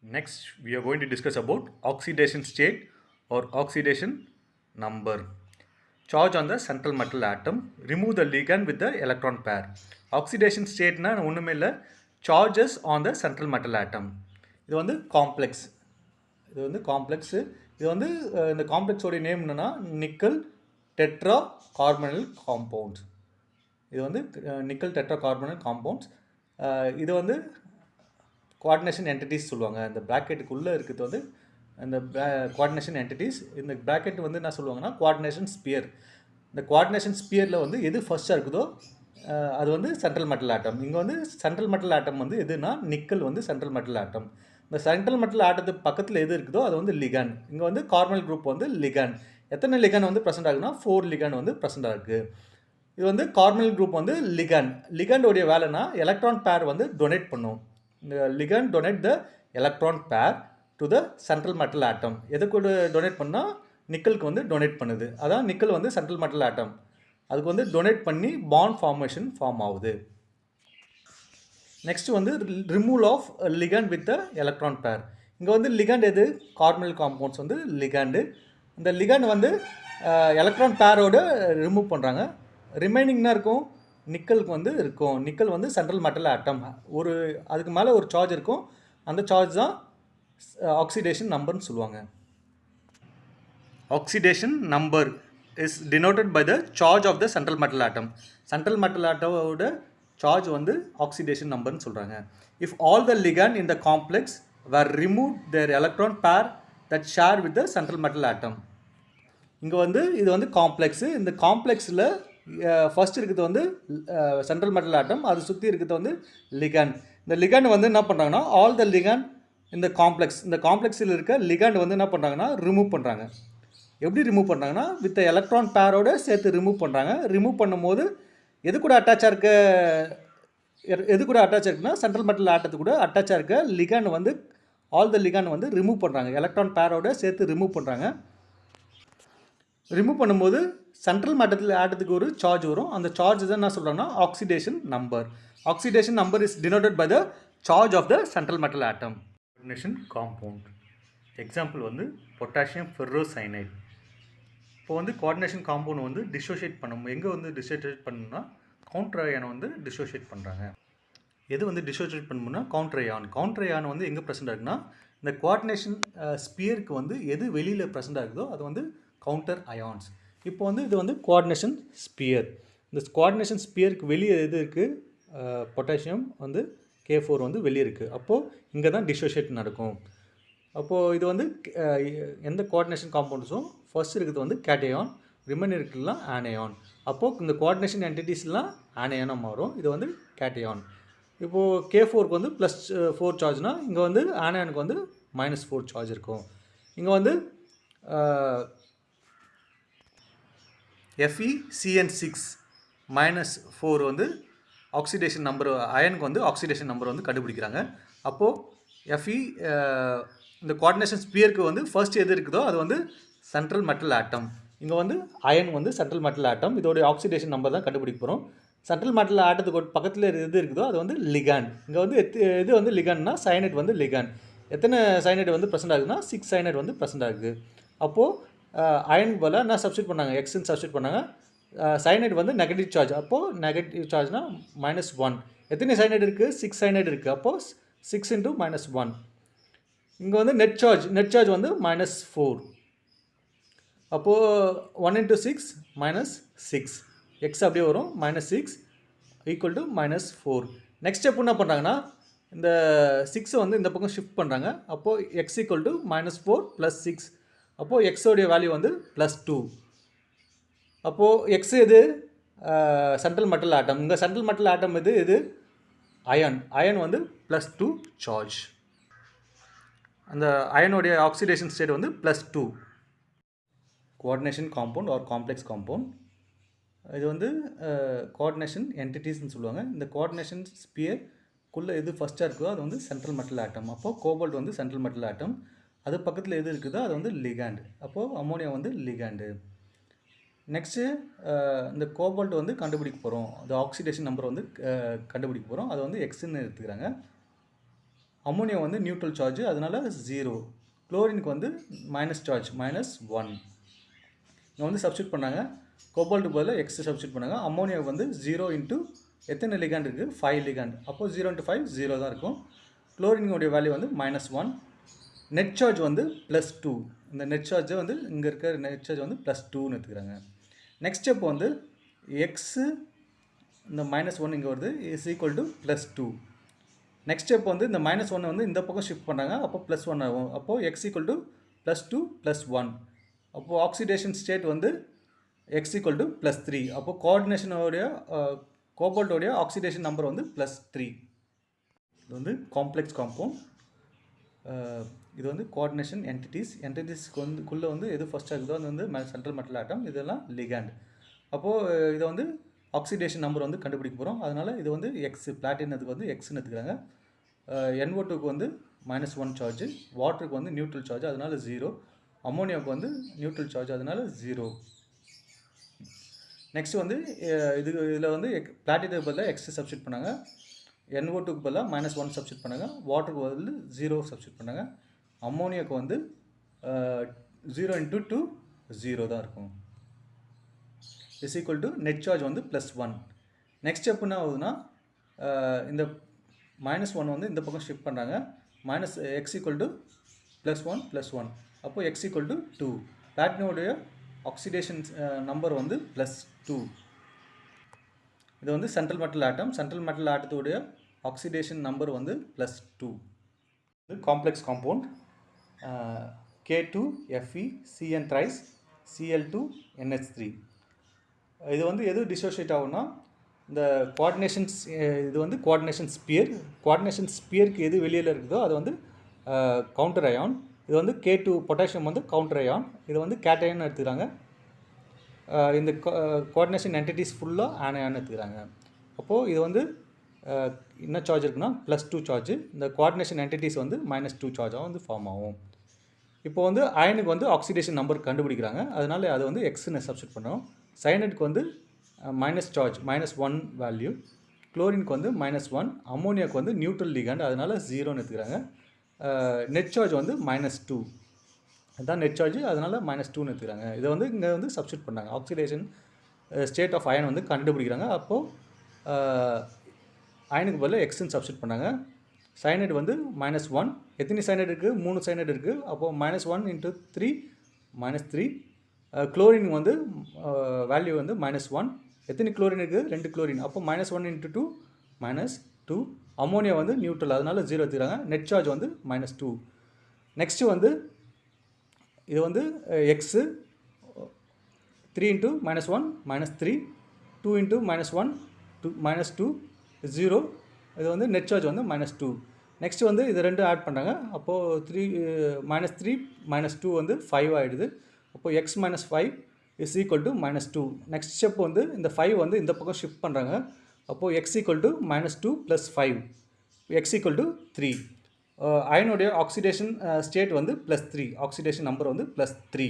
Next, we are going to discuss about oxidation state or oxidation number. Charge on the central metal atom. Remove the ligand with the electron pair. Oxidation state na ஒண்ணுமே இல்ல charges on the central metal atom. இது வந்து complex. இது வந்து இந்த complex ஓட name என்னன்னா nickel tetra carbonyl compounds. இது வந்து நிக்கல் டெட்ரா கார்பனைல் காம்பவுண்ட்ஸ். இது வந்து கோஆர்டினேஷன் என்டிட்டிஸ் சொல்லுவாங்க. இந்த ப்ராக்கெட்டுக்குள்ளே இருக்கிறது வந்து அந்த கோஆர்டினேஷன் என்டிட்டிஸ். இந்த ப்ராக்கெட் வந்து என்ன சொல்லுவாங்கன்னா கோஆர்டினேஷன் ஸ்பியர். இந்த கோஆர்டினேஷன் ஸ்பியரில் வந்து எது ஃபர்ஸ்ட்டாக இருக்குதோ அது வந்து சென்ட்ரல் மெட்டல் ஆட்டம். இங்கே வந்து சென்ட்ரல் மெட்டல் ஆட்டம் வந்து எதுனா நிக்கல் வந்து சென்ட்ரல் மெட்டல் ஆட்டம். இந்த சென்ட்ரல் மெட்டல் ஆட்டத்துக்கு பக்கத்தில் எது இருக்குதோ அது வந்து லிகான். இங்கே வந்து கார்பனைல் குரூப் வந்து லிகான். எத்தனை லிகான் வந்து ப்ரெசென்ட் ஆகுதுன்னா 4 லிகான் வந்து ப்ரெசென்ட் ஆகுது. இது வந்து கார்பனைல் குரூப் வந்து லிகான். லிகாண்டோடைய வேலைனா எலக்ட்ரான் பேர் வந்து டொனேட் பண்ணும். இந்த ligand donate the electron pair to the central metal atom. எதுக்கு டொனேட் பண்ணால் நிக்கலுக்கு வந்து டொனேட் பண்ணுது. அதான் நிக்கல் வந்து சென்ட்ரல் மெட்டல் ஆட்டம். அதுக்கு வந்து டொனேட் பண்ணி பாண்ட் ஃபார்மேஷன் ஃபார்ம் ஆகுது. நெக்ஸ்ட் வந்து removal of ligand with the electron pair. இங்கே வந்து லிகாண்ட் எது கார்பனைல் காம்பவுண்ட்ஸ் வந்து லிகாண்டு. இந்த லிகாண்ட் வந்து எலக்ட்ரான் பேரோட ரிமூவ் பண்ணுறாங்க. ரிமைனிங்னா இருக்கும் நிக்கலுக்கு வந்து இருக்கும். நிக்கல் வந்து சென்ட்ரல் மெட்டல் ஆட்டம். ஒரு அதுக்கு மேலே ஒரு சார்ஜ் இருக்கும். அந்த சார்ஜ் தான் ஆக்சிடேஷன் நம்பர்னு சொல்லுவாங்க. Oxidation number is denoted by the charge of the central metal atom. Central metal ஆட்டமோட சார்ஜ் வந்து ஆக்சிடேஷன் நம்பர்னு சொல்கிறாங்க. If all the ligand in the complex were removed their electron pair that share with the central metal atom. இங்கே வந்து இது வந்து complex. இந்த காம்ப்ளெக்ஸில் first இருக்கிறது வந்து சென்ட்ரல் மெட்டல் ஆட்டம். அது சுற்றி இருக்கிறது வந்து லிகாண்ட். இந்த லிகாண்ட் வந்து என்ன பண்ணுறாங்கன்னா ஆல் த லிகாண்ட் இந்த காம்ப்ளெக்ஸில் இருக்க லிகாண்ட் வந்து என்ன பண்ணுறாங்கன்னா ரிமூவ் பண்ணுறாங்க. எப்படி ரிமூவ் பண்ணுறாங்கன்னா வித் எலக்ட்ரான் பேரோட சேர்த்து ரிமூவ் பண்ணுறாங்க. ரிமூவ் பண்ணும்போது எது கூட அட்டாச்சாக இருக்குன்னா சென்ட்ரல் மெட்டல் ஆட்டத்து கூட அட்டாச்சாக இருக்க லிகாண்ட் வந்து ஆல் த லிகாண்ட் வந்து ரிமூவ் பண்ணுறாங்க. எலக்ட்ரான் பேரோட சேர்த்து ரிமூவ் பண்ணுறாங்க. ரிமூவ் பண்ணும்போது சென்ட்ரல் மெட்டல் ஆட்டத்துக்கு ஒரு சார்ஜ் வரும். அந்த சார்ஜ் தான் என்ன சொல்கிறாங்கன்னா oxidation number. Oxidation number is denoted by the charge of the central metal atom. Coordination compound example வந்து பொட்டாசியம் ஃபெர்ரோசைனைட். இப்போ வந்து கோஆர்டினேஷன் காம்பவுண்ட் வந்து டிசோஷியேட் பண்ணணும். எங்கே வந்து டிசோஷியேட் பண்ணணும்னா கவுண்டர் அயானை வந்து டிசோஷியேட் பண்ணுறாங்க. எது வந்து டிசோஷியேட் பண்ணணும்னா கவுண்டர் அயான் வந்து எங்கே ப்ரெசென்ட் ஆகுதுன்னா இந்த கோஆர்டினேஷன் ஸ்பியருக்கு வந்து எது வெளியில் ப்ரெசென்ட் ஆகுதோ அது வந்து கவுண்டர் அயான்ஸ். இப்போ வந்து இது வந்து கோஆர்டினேஷன் ஸ்பியர். இந்த கோஆர்டினேஷன் ஸ்பியருக்கு வெளியே எது இருக்குது பொட்டாசியம் வந்து K4 வந்து வெளியே இருக்குது. அப்போது இங்கே தான் டிசோஷியேட் நடக்கும். அப்போது இது வந்து எந்த கோஆர்டினேஷன் காம்பவுண்ட்ஸும் ஃபர்ஸ்ட் இருக்கிறது வந்து கேட்டயான், ரிமைன் இருக்குலாம் ஆனயான். அப்போது இந்த கோஆர்டினேஷன் என்டிட்டிஸ்லாம் ஆனயானாக மாறும். இது வந்து கேட்டயான். இப்போது K4க்கு வந்து +4 சார்ஜ்னால் இங்கே வந்து ஆனயானுக்கு வந்து -4 சார்ஜ் இருக்கும். இங்கே வந்து FeCN6 -4 வந்து ஆக்சிடேஷன் நம்பர் அயனுக்கு வந்து ஆக்சிடேஷன் நம்பர் வந்து கண்டுபிடிக்கிறாங்க. அப்போது Fe இந்த கோஆர்டினேஷன் ஸ்பியருக்கு வந்து ஃபர்ஸ்ட் எது இருக்குதோ அது வந்து சென்ட்ரல் மெட்டல் ஆட்டம். இங்கே வந்து அயன் வந்து சென்ட்ரல் மெட்டல் ஆட்டம். இதோடைய ஆக்சிடேஷன் நம்பர் தான் கண்டுபிடிக்க போகிறோம். சென்ட்ரல் மெட்டல் ஆட்டத்துக்கு பக்கத்தில் எது இருக்குதோ அது வந்து லிகாண்ட். இங்கே வந்து எது வந்து லிகாண்ட்னா சைனைட் வந்து லிகாண்ட். எத்தனை சைனைட் வந்து ப்ரெசென்ட் ஆகுதுன்னா 6 சைனைட் வந்து ப்ரெசென்ட் ஆகுது. அப்போது அயனுக்கு போல் என்ன சப்ஸ்டியூட் பண்ணாங்க, எக்ஸ்ன்னு சப்ஸ்டியூட் பண்ணாங்க. சைனைட் வந்து நெகட்டிவ் சார்ஜ். அப்போது நெகட்டிவ் சார்ஜ்னால் -1. எத்தனை சைனைட் இருக்குது 6 சைனைட் இருக்குது. அப்போது 6 × -1. இங்கே வந்து நெட் சார்ஜ் வந்து -4. அப்போது 1 × 6 -6. எக்ஸ் அப்படியே வரும் -6 = -4. நெக்ஸ்ட் ஸ்டெப் என்ன பண்ணுறாங்கன்னா இந்த 6 வந்து இந்த பக்கம் ஷிஃப்ட் பண்ணுறாங்க. அப்போது x = -4 + 6. அப்போது எக்ஸோடைய வேல்யூ வந்து +2. அப்போது எக்ஸ் எது சென்ட்ரல் மெட்டல் ஆட்டம். இங்கே சென்ட்ரல் மெட்டல் ஆட்டம் இது அயன் வந்து +2 சார்ஜ். அந்த அயனுடைய ஆக்சிடேஷன் ஸ்டேட் வந்து +2. Coordination compound or complex compound. இது வந்து கோஆர்டினேஷன் என்டிட்டிஸ்ன்னு சொல்லுவாங்க. இந்த கோஆர்டினேஷன் ஸ்பியர்க்குள்ளே எது ஃபஸ்ட்டாக இருக்குதோ அது வந்து சென்ட்ரல் மெட்டல் ஆட்டம். அப்போது கோபால்ட் வந்து சென்ட்ரல் மெட்டல் ஆட்டம். அது பக்கத்தில் எது இருக்குதோ அது வந்து லிகாண்ட். அப்போது அமோனியா வந்து லிகாண்டு. நெக்ஸ்ட்டு இந்த கோபால்ட் வந்து கண்டுபிடிக்க போகிறோம். அது ஆக்சிடேஷன் நம்பர் வந்து கண்டுபிடிக்க போகிறோம். அது வந்து எக்ஸ்ன்னு எடுத்துக்கிறாங்க. அம்மோனியா வந்து நியூட்ரல் சார்ஜ், அதனால் 0. குளோரினுக்கு வந்து மைனஸ் சார்ஜ், -1. இங்கே வந்து சப்ஸ்டியூட் பண்ணாங்க. கோபால்ட்டுக்கு பதிலாக எக்ஸ் சப்ஸ்டியூட் பண்ணாங்க. அம்மோனியாவுக்கு வந்து 0 இன்ட்டு எத்தனை லிகாண்ட் இருக்குது? 5 லிகாண்ட். அப்போது 0 × 5 0 தான் இருக்கும். குளோரினுடைய வேல்யூ வந்து -1. நெட் சார்ஜ் வந்து +2. இந்த நெட் சார்ஜை வந்து இங்கே இருக்க நெட் சார்ஜ் வந்து +2ன்னு எடுத்துக்கிறாங்க. நெக்ஸ்ட் ஸ்டெப் வந்து எக்ஸு இந்த -1 இங்கே வருது is equal to +2. Next step வந்து இந்த -1 வந்து இந்த பக்கம் ஷிஃப்ட் பண்ணாங்க. அப்போ +1 ஆகும். அப்போது எக்ஸ் ஈக்குவல் டு +2 +1. அப்போது ஆக்சிடேஷன் ஸ்டேட் வந்து எக்ஸ் ஈக்குவல் டு +3. அப்போது கோஆர்டினேஷனோடைய கோபால்ட்டோடைய ஆக்சிடேஷன் நம்பர் வந்து +3. இது வந்து காம்ப்ளெக்ஸ் காம்பவுண்ட். இது வந்து கோஆர்டினேஷன் என்டிட்டிஸ்க்கு வந்து குள்ளே வந்து எது ஃபஸ்ட்டாக இருக்குதோ அது வந்து சென்ட்ரல் மெட்டல் ஆட்டம், இதெல்லாம் லிகாண்ட். அப்போது இதை வந்து ஆக்சிடேஷன் நம்பர் வந்து கண்டுபிடிக்க போகிறோம். அதனால் இது வந்து எக்ஸ், பிளாட்டினத்துக்கு வந்து எக்ஸ்ன்னு எடுத்துக்கிறாங்க. NO2க்கு வந்து -1 சார்ஜ், வாட்டருக்கு வந்து நியூட்ரல் சார்ஜ், அதனால் 0. அம்மோனியாவுக்கு வந்து நியூட்ரல் சார்ஜ், அதனால் 0. நெக்ஸ்ட் வந்து இதில் வந்து பிளாட்டினத்துக்கு பதிலாக எக்ஸ் சப்ஸ்டியூட் பண்ணாங்க. NO2க்கு பதிலாக -1 சப்ஸ்டியூட் பண்ணாங்க. வாட்டருக்கு பதில் 0 சப்ஸ்டியூட் பண்ணாங்க. அம்மோனியாவுக்கு வந்து 0 × 2 0 தான் இருக்கும். Is equal to net charge வந்து +1. நெக்ஸ்ட் ஸ்டெப் என்ன ஆகுதுன்னா, இந்த -1 வந்து இந்த பக்கம் ஷிஃப்ட் பண்ணுறாங்க. X equal to +1 +1. அப்போது எக்ஸ் ஈக்குவல் டு 2. பிளாட்டினோடைய ஆக்சிடேஷன் நம்பர் வந்து +2. இது வந்து central metal atom. Central metal ஆட்டத்துடைய ஆக்சிடேஷன் நம்பர் வந்து +2. இது complex compound. K2Fe Cn Cl2NH3. இது வந்து எது டிசோஷியேட் ஆகும்னா, இந்த கோஆர்டினேஷன்ஸ், இது வந்து கோஆர்டினேஷன் ஸ்பியர். கோஆர்டினேஷன் ஸ்பியருக்கு எது வெளியில் இருக்குதோ அது வந்து கவுண்டர் அயான். இது வந்து K2 பொட்டாசியம் வந்து கவுண்டர் அயான். இது வந்து கேட்டையான் எடுத்துக்கிறாங்க. இந்த கோஆர்டினேஷன் என்டிட்டிஸ் ஃபுல்லாக ஆனையான் எடுத்துக்கிறாங்க. அப்போது இது வந்து என்ன சார்ஜ் இருக்குன்னா +2 சார்ஜ். இந்த கோஆர்டினேஷன் என்டிட்டிஸ் வந்து -2 சார்ஜாக வந்து ஃபார்ம் ஆகும். இப்போ வந்து அயனுக்கு வந்து ஆக்சிடேஷன் நம்பர் கண்டுபிடிக்கிறாங்க. அதனால் அதை வந்து எக்ஸ்ன்னு சப்ஸ்டியூட் பண்ணோம். சயனைடுக்கு வந்து மைனஸ் சார்ஜ், -1 வேல்யூ. குளோரினுக்கு வந்து -1. அம்மோனியாவுக்கு வந்து நியூட்ரல் லிகாண்ட், அதனால் 0ன்னு எடுத்துக்கிறாங்க. நெட் சார்ஜ் வந்து -2. அதுதான் நெட் சார்ஜ், அதனால் -2ன்னு எடுத்துக்கிறாங்க. இதை வந்து இங்கே வந்து சப்ஸ்டியூட் பண்ணாங்க. ஆக்சிடேஷன் ஸ்டேட் ஆஃப் அயன் வந்து கண்டுபிடிக்கிறாங்க. அப்போது அயனுக்கு பதிலாக எக்ஸ்ன்னு சப்ஸ்டியூட் பண்ணாங்க. சயனைடு வந்து -1. எத்தனை சயனைடு இருக்குது? 3 சயனைடு இருக்குது. அப்போது -1 × 3 -3. குளோரின் வந்து வேல்யூ வந்து -1. எத்தனை குளோரின் இருக்குது? 2 குளோரின். அப்போ -1 × 2 -2. அம்மோனியா வந்து நியூட்ரல், அதனால் 0 எடுத்துக்கிறாங்க. நெட் சார்ஜ் வந்து -2. நெக்ஸ்ட்டு வந்து இது வந்து எக்ஸு 3 × -1 -3. 2 × -1 -2 0. இது வந்து நெட் சார்ஜ் வந்து -2. நெக்ஸ்ட்டு வந்து இது ரெண்டும் ஆட் பண்ணுறாங்க. அப்போது -3 -2 வந்து 5 ஆகிடுது. அப்போது x - 5 is equal to -2. Next step வந்து இந்த 5 வந்து இந்த பக்கம் ஷிஃப்ட் பண்ணுறாங்க. அப்போது x equal to -2 + 5. x equal to 3. அயனுடைய ஆக்சிடேஷன் ஸ்டேட் வந்து +3. ஆக்சிடேஷன் நம்பர் வந்து +3.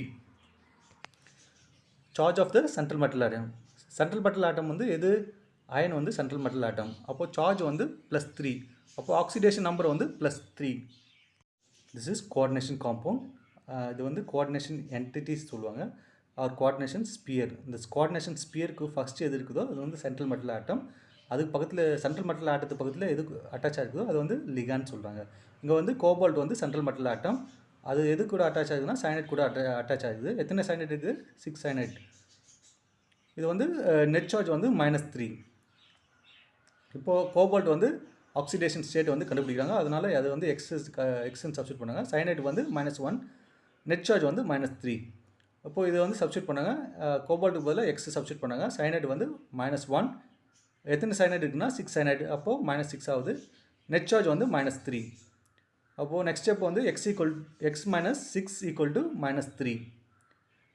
Charge of the central metal atom. Central metal atom வந்து எது? அயன் வந்து சென்ட்ரல் மெட்டல் ஆட்டம். அப்போது சார்ஜ் வந்து +3. அப்போது ஆக்சிடேஷன் நம்பர் வந்து +3. This is coordination compound. இது வந்து கோஆர்டினேஷன் என்டிட்டிஸ் சொல்லுவாங்க, ஆர் கோஆர்டினேஷன் ஸ்பியர். இந்த கோஆர்டினேஷன் ஸ்பியருக்கு ஃபஸ்ட்டு எது இருக்குதோ அது வந்து சென்ட்ரல் மெட்டல் ஆட்டம். அதுக்கு பக்கத்தில் சென்ட்ரல் மெட்டல் ஆட்டத்து பக்கத்தில் எது அட்டாச் ஆகிருக்குதோ அது வந்து லிகாண்ட் சொல்கிறாங்க. இங்கே வந்து கோபால்ட் வந்து சென்ட்ரல் மெட்டல் ஆட்டம். அது எது கூட அட்டாச் ஆகுதுன்னா சயனைட் கூட அட்டாச் ஆகுது. எத்தனை சயனைட் இருக்குது? 6 சயனைட். இது வந்து நெட் சார்ஜ் வந்து -3. இப்போது கோபால்ட் வந்து ஆக்சிடேஷன் ஸ்டேட் வந்து கண்டுபிடிக்கிறாங்க. அதனால் அது வந்து எக்ஸ்ன்னு சப்ஸ்டியூட் பண்ணாங்க. சயனைட் வந்து -1. நெட் சார்ஜ் வந்து -3. அப்போது இதை வந்து சப்ஸ்டியூட் பண்ணாங்க. கோபால்ட்டுக்கு பதிலாக எக்ஸ் சப்ஸ்டியூட் பண்ணாங்க. சயனைட் வந்து -1. எத்தனை சயனைட் இருக்குன்னா 6 சயனைட். அப்போது -6 ஆகுது. நெட் சார்ஜ் வந்து -3. அப்போது நெக்ஸ்ட் ஸ்டெப் வந்து x - 6 ஈக்குவல் டு -3.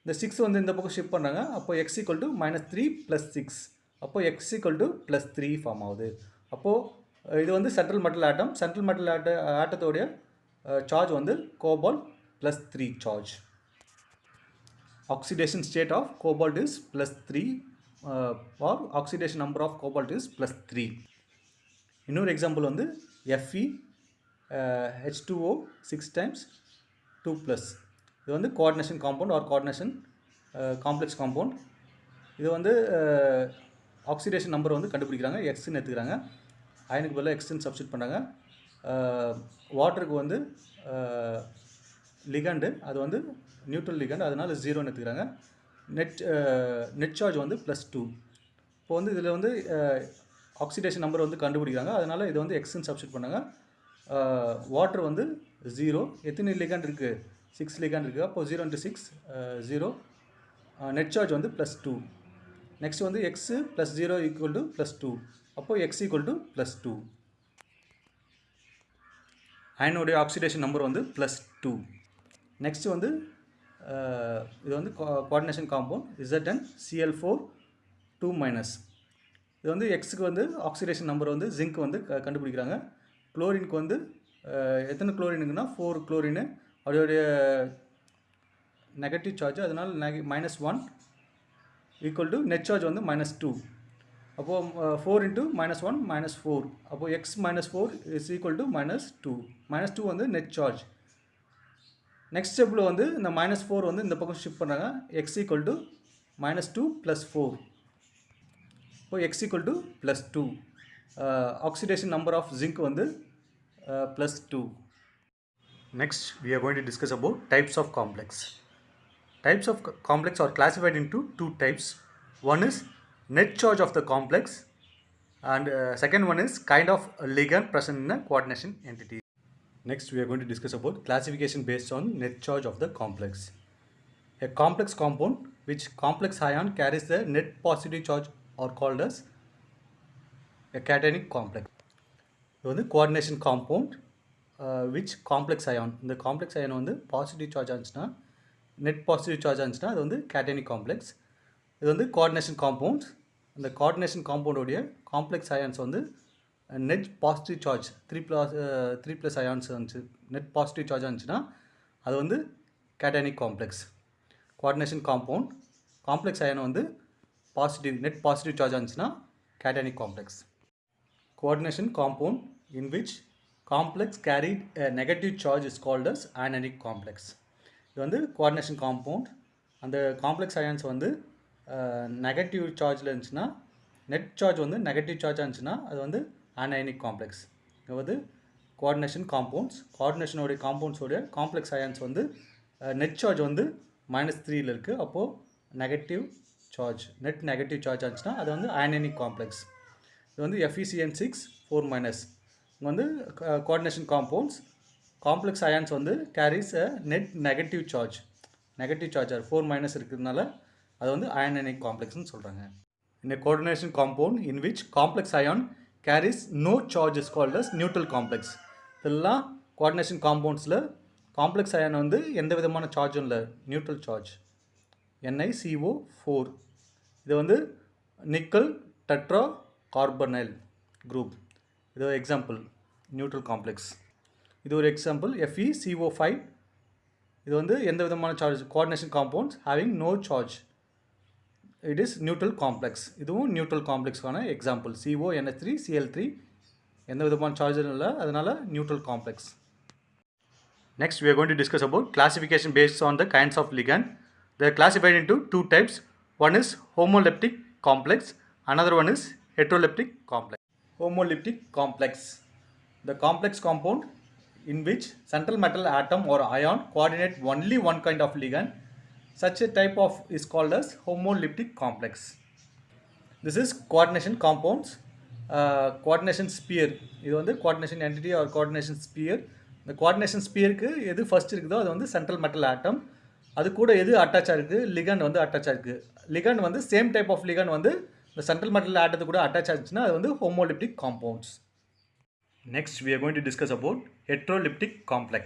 இந்த 6 வந்து இந்த பக்கம் ஷிஃப்ட் பண்ணுறாங்க. அப்போது x ஈக்குவல் டு -3 + 6. அப்போது x ஈக்குவல் டு +3 ஃபார்ம் ஆகுது. அப்போது இது வந்து central metal atom. Central metal ஆட்டத்தோடைய சார்ஜ் வந்து cobalt +3 charge. Oxidation state of cobalt is +3 or oxidation number of cobalt is +3. இன்னொரு எக்ஸாம்பிள் வந்து Fe H2O 6 times 2 plus. இது வந்து coordination compound or coordination complex compound. இது வந்து ஆக்சிடேஷன் நம்பர் வந்து கண்டுபிடிக்கிறாங்க, எக்ஸ்ன்னு எடுத்துக்கிறாங்க. அயனுக்கு பதிலாக எக்ஸ்ன்னு சப்ஸ்டிட் பண்ணுறாங்க. வாட்டருக்கு வந்து லிகண்டு, அது வந்து நியூட்ரல் லிகண்ட், அதனால் 0ன்னு எடுத்துக்கிறாங்க. நெட் சார்ஜ் வந்து +2. இப்போ வந்து இதில் வந்து ஆக்சிடேஷன் நம்பர் வந்து கண்டுபிடிக்கிறாங்க, அதனால் இது வந்து எக்ஸ்ன்னு சப்ஸ்டிட் பண்ணாங்க. வாட்டர் வந்து 0. எத்தனை லிகண்ட் இருக்குது? 6 லிகண்ட் இருக்குது. அப்போ 0 × 6 0. நெட் சார்ஜ் வந்து +2. நெக்ஸ்ட் வந்து எக்ஸ் +0 = +2. அப்போது எக்ஸ் = +2. அயனுடைய ஆக்சிடேஷன் நம்பர் வந்து +2. நெக்ஸ்ட் வந்து இது வந்து கோஆர்டினேஷன் காம்பவுண்ட் ZnCl4 2-. இது வந்து எக்ஸுக்கு வந்து ஆக்சிடேஷன் நம்பர் வந்து ஜிங்க் வந்து கண்டுபிடிக்கிறாங்க. குளோரினுக்கு வந்து எத்தனை குளோரினுக்குன்னா 4 குளோரின், அதோடைய நெகட்டிவ் சார்ஜ், அதனால் -1 = நெட் சார்ஜ் வந்து -2. அப்போது 4 × -1 -4. அப்போது x -4 = -2. -2 வந்து நெட் சார்ஜ். நெக்ஸ்ட் ஸ்டெப்பில் வந்து இந்த -4 வந்து இந்த பக்கம் ஷிஃப்ட் பண்ணுறாங்க. x = -2 + 4. இப்போ x = +2. Oxidation number of zinc வந்து +2. Next we are going to discuss about types of complex. Types of complex are classified into 2 types. One is net charge of the complex, and second one is kind of ligand present in a coordination entity. Next we are going to discuss about classification based on net charge of the complex. A complex compound which complex ion carries the net positive charge are called as a cationic complex. இது வந்து coordination compound which complex ion, இந்த complex ion வந்து positive charge ஆச்சுன்னா, net positive charge ஆச்சுன்னா அது வந்து cationic complex. இது வந்து கோஆர்டினேஷன் காம்பவுண்ட். அந்த கோஆர்டினேஷன் காம்பவுண்டோடைய காம்ப்ளெக்ஸ் அயான்ஸ் வந்து நெட் பாசிட்டிவ் சார்ஜ் 3+ அயான்ஸ் இருந்துச்சு, நெட் பாசிட்டிவ் சார்ஜ் இருந்துச்சுன்னா அது வந்து cationic complex. Coordination compound complex ion வந்து நெட் பாசிட்டிவ் சார்ஜ் இருந்துச்சுன்னா cationic complex. Coordination compound in which complex carried a negative charge is called as anionic complex. இது வந்து coordination compound. அந்த complex ions வந்து negative சார்ஜில் இருந்துச்சுன்னா, நெட் சார்ஜ் வந்து negative சார்ஜாக இருந்துச்சுன்னா அது வந்து அனயானிக் காம்ப்ளெக்ஸ். இது வந்து கோஆர்டினேஷன் காம்பவுண்ட்ஸ். கோஆர்டினேஷனோடைய காம்பவுண்ட்ஸோடைய காம்ப்ளெக்ஸ் அயான்ஸ் வந்து நெட் சார்ஜ் வந்து -3ல் இருக்குது. அப்போது negative charge, net negative charge ஆச்சுன்னா அது வந்து அயனிக் காம்ப்ளெக்ஸ். இது வந்து FeCN6 4-. இங்கே வந்து கோஆர்டினேஷன் காம்பவுண்ட்ஸ் காம்ப்ளெக்ஸ் அயான்ஸ் வந்து கேரிஸ் அ நெட் நெகட்டிவ் சார்ஜ் 4- இருக்கிறதுனால அது வந்து அயனிக் காம்ப்ளெக்ஸ்னு சொல்கிறாங்க. In a coordination compound in which complex ion carries no charge is called as neutral complex. இதெல்லாம் கோஆர்டினேஷன் காம்பவுண்ட்ஸில் காம்ப்ளெக்ஸ் அயான் வந்து எந்த விதமான சார்ஜும் இல்லை, நியூட்ரல் சார்ஜ் NiCO4. இது வந்து நிக்கல் டெட்ரா கார்பனைல் குரூப். இது ஒரு எக்ஸாம்பிள் நியூட்ரல் காம்ப்ளெக்ஸ். இது ஒரு எக்ஸாம்பிள் FeCO5. இது வந்து எந்த விதமான charge, coordination compounds having no charge, it is neutral complex. இதுவும் நியூட்ரல் காம்ப்ளெக்ஸ்க்கான எக்ஸாம்பிள். CONH3Cl3 எந்த விதமான சார்ஜும் இல்லை, அதனால் neutral complex. Next we are going to discuss about classification based on the kinds of ligand. They are classified into 2 types. One is homoleptic complex, another one is heteroleptic complex. Homoleptic complex, the complex compound in which central metal atom or ion coordinate only one kind of ligand. Such a type of is called as homoleptic complex. This is coordination compounds. Coordination sphere, இது வந்து coordination entity or coordination sphere. இந்த coordination sphereக்கு எது first இருக்குதோ அது வந்து central metal atom. அது கூட எது அட்டாச்சாக இருக்குது, லிகண்ட் வந்து அட்டாச்சாக இருக்குது. லிகண்ட் வந்து சேம் டைப் ஆஃப் லிகண்ட் வந்து இந்த சென்ட்ரல் மெட்டல் ஆட்டத்து கூட அட்டாச் ஆச்சுன்னா அது வந்து homoleptic compounds. Next we are going to discuss about heteroleptic complex.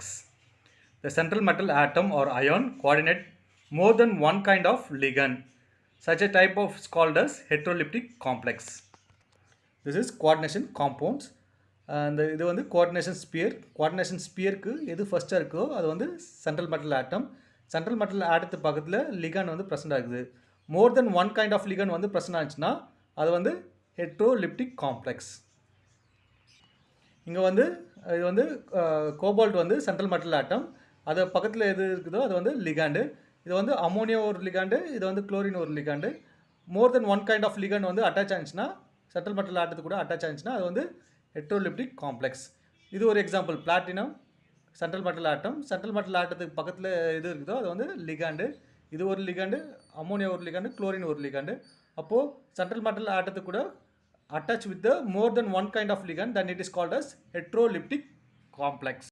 The central metal atom or ion coordinate more than one kind of ligand. Such a type of is called as heteroleptic complex. This is coordination compounds. அந்த இது வந்து coordination sphere. Coordination ஸ்பியருக்கு எது ஃபஸ்ட்டாக இருக்கோ அது வந்து central metal atom. Central metal ஆட்டத்து பக்கத்தில் லிகாண்ட் வந்து ப்ரெசென்ட் ஆகுது. More then one kind of ligand வந்து ப்ரெசென்ட் ஆச்சுன்னா அது வந்து ஹெட்ரோலிப்டிக் காம்ப்ளெக்ஸ். இங்கே வந்து இது வந்து கோபால்ட் வந்து சென்ட்ரல் மெட்டல் ஆட்டம், அது பக்கத்தில் எது இருக்குதோ அது வந்து லிகாண்டு. இது வந்து அமோனியா ஒரு லிகாண்டு, இது வந்து குளோரின் ஒரு ligand. More then one kind of ligand வந்து அட்டாச் ஆச்சுன்னா, சென்ட்ரல் மெட்டல் ஆட்டத்துக்கு கூட அட்டாச் ஆச்சுன்னா அது வந்து ஹெட்ரோலிப்டிக் காம்ப்ளெக்ஸ். இது ஒரு example. Platinum central metal atom, central metal ஆட்டத்துக்கு பக்கத்தில் எது இருக்குதோ அது வந்து லிகாண்டு. இது ஒரு லிகாண்டு, அமோனியா ஒரு லிகாண்டு, குளோரின் ஒரு லிகாண்டு. அப்போது சென்ட்ரல் மெட்டல் ஆட்டத்துக்கு கூட attach with the more than one kind of ligand, then it is called as heterolytic complex.